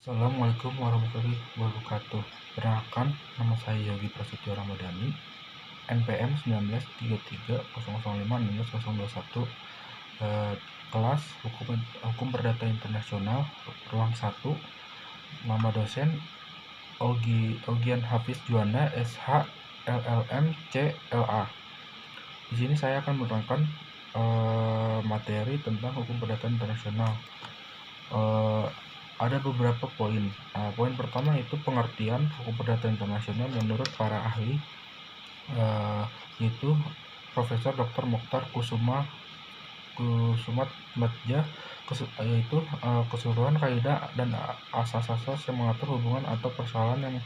Assalamualaikum warahmatullahi wabarakatuh. Perkenalkan, nama saya Yogi Prasetyo Ramadhani, NPM 193300051621, kelas Hukum Perdata Internasional, ruang 1, nama dosen Ogian Hafiz Juanda, SH, LLM, CLA. Di sini saya akan menerangkan materi tentang hukum perdata internasional. Ada beberapa poin. Poin pertama itu pengertian hukum perdata internasional menurut para ahli, yaitu Profesor Dr. Mokhtar Kusumat-Madja, yaitu keseluruhan kaidah dan asas-asas yang mengatur hubungan atau persoalan yang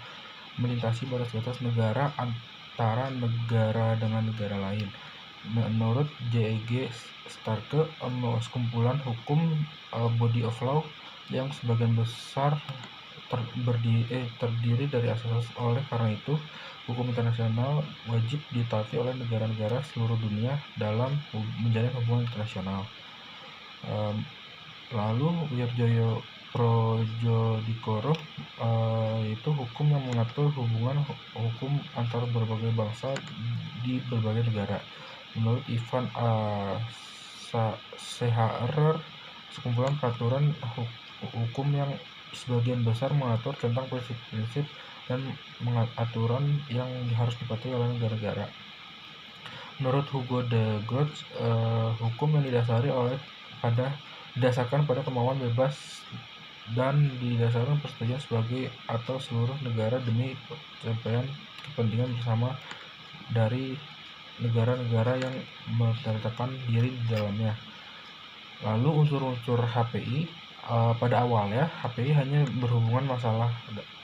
melintasi batas-batas negara antara negara dengan negara lain. Menurut J.G. Starke, sekumpulan hukum, body of law yang sebagian besar terdiri dari asas. Oleh karena itu, hukum internasional wajib ditaati oleh negara-negara seluruh dunia dalam menjalin hubungan internasional. Lalu Wirjoyo Projodikoro, yaitu hukum yang mengatur hubungan hukum antara berbagai bangsa di berbagai negara. Menurut Ivan Seharer, sekumpulan peraturan hukum yang sebagian besar mengatur tentang prinsip-prinsip dan aturan yang harus dipatuhi oleh negara-negara. Menurut Hugo de Groot, hukum yang didasarkan pada kemauan bebas dan didasarkan persetujuan sebagai atau seluruh negara demi pencapaian kepentingan bersama dari negara-negara yang menetapkan diri di dalamnya. Lalu unsur-unsur HPI, pada awalnya HPI hanya berhubungan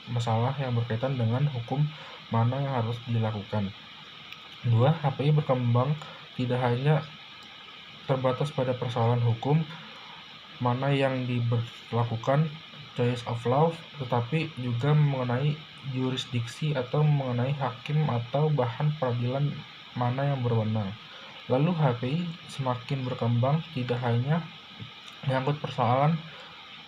masalah yang berkaitan dengan hukum mana yang harus dilakukan. 2. HPI berkembang tidak hanya terbatas pada persoalan hukum mana yang diberlakukan, choice of law, tetapi juga mengenai jurisdiksi atau mengenai hakim atau bahan peradilan mana yang berwenang. Lalu HPI semakin berkembang tidak hanya menyangkut persoalan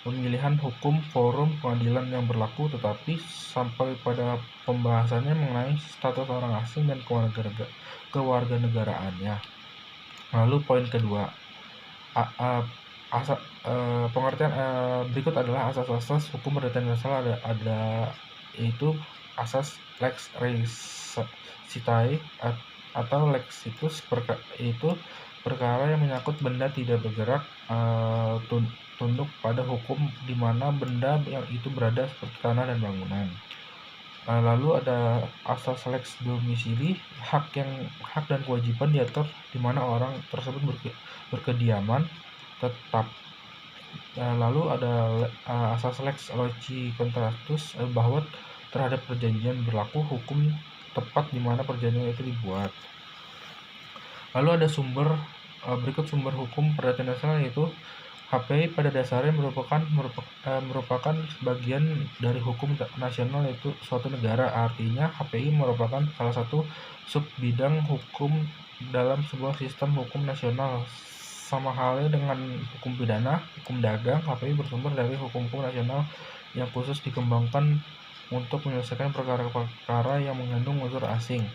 pemilihan hukum forum pengadilan yang berlaku, tetapi sampai pada pembahasannya mengenai status orang asing dan kewarganegaraannya. Lalu poin kedua, pengertian berikut adalah asas-asas hukum perdata internasional. Ada yaitu asas lex recitae atau lex situs, yaitu perkara yang menyangkut benda tidak bergerak, tunduk pada hukum di mana benda yang itu berada seperti tanah dan bangunan. Lalu ada asas lex domisili, hak dan kewajiban diatur di mana orang tersebut berkediaman tetap. Lalu ada asas lex loci contractus, bahwa terhadap perjanjian berlaku hukum tepat di mana perjanjian itu dibuat. Lalu ada berikut sumber hukum perdata internasional, yaitu HPI pada dasarnya merupakan bagian dari hukum nasional, yaitu suatu negara. Artinya HPI merupakan salah satu sub bidang hukum dalam sebuah sistem hukum nasional. Sama halnya dengan hukum pidana, hukum dagang, HPI bersumber dari hukum-hukum nasional yang khusus dikembangkan untuk menyelesaikan perkara-perkara yang mengandung unsur asing.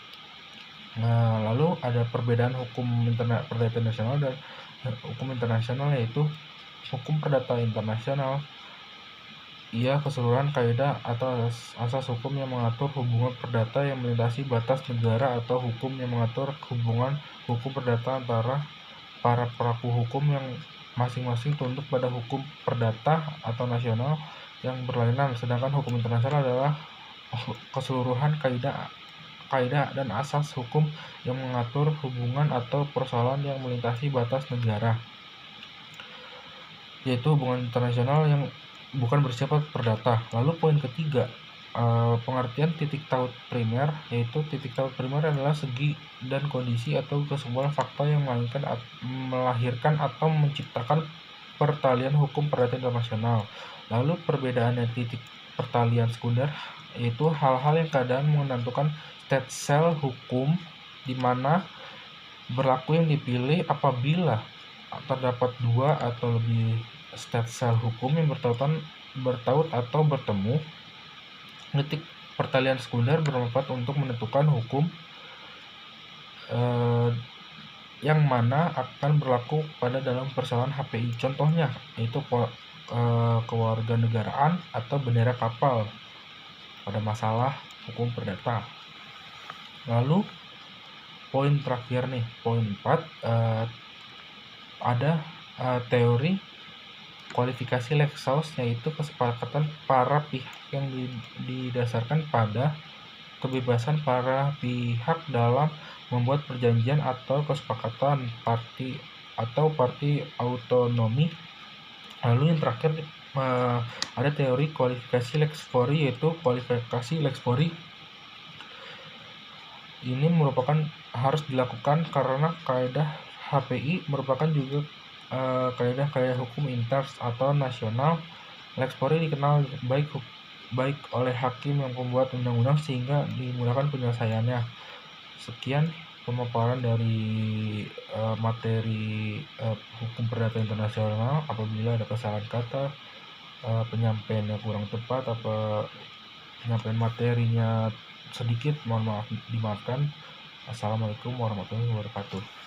Lalu ada perbedaan hukum perdata internasional dan hukum internasional, yaitu hukum perdata internasional ia keseluruhan kaidah atau asas hukum yang mengatur hubungan perdata yang melintasi batas negara, atau hukum yang mengatur hubungan hukum perdata antara para pelaku hukum yang masing-masing tunduk pada hukum perdata atau nasional yang berlainan. Sedangkan hukum internasional adalah keseluruhan kaidah dan asas hukum yang mengatur hubungan atau persoalan yang melintasi batas negara, yaitu hubungan internasional yang bukan bersifat perdata. Lalu poin ketiga, pengertian titik taut primer, yaitu titik taut primer adalah segi dan kondisi atau kesimpulan fakta yang melahirkan atau menciptakan pertalian hukum perdata internasional. Lalu perbedaannya titik pertalian sekunder, yaitu hal-hal yang keadaan menentukan state cell hukum di mana berlaku yang dipilih apabila terdapat 2 atau lebih state cell hukum yang bertautan bertaut atau bertemu. Titik pertalian sekunder bermanfaat untuk menentukan hukum yang mana akan berlaku pada dalam persoalan HPI. Contohnya yaitu kewarganegaraan atau bendera kapal pada masalah hukum perdata. Lalu poin terakhir nih, poin 4, ada teori kualifikasi Lexaus, yaitu kesepakatan para pihak yang didasarkan pada kebebasan para pihak dalam membuat perjanjian atau kesepakatan parti autonomi. Lalu yang terakhir ada teori kualifikasi Lex Fori, yaitu kualifikasi Lex Fori ini merupakan harus dilakukan karena kaidah HPI merupakan juga kaidah hukum inters atau nasional. Lex Fori dikenal baik oleh hakim yang membuat undang-undang sehingga dimudahkan penyelesaiannya. Sekian pemaparan dari materi hukum perdata internasional. Apabila ada kesalahan kata, penyampaian yang kurang tepat, apa penyampaian materinya sedikit, mohon maaf, dimaafkan. Assalamualaikum warahmatullahi wabarakatuh.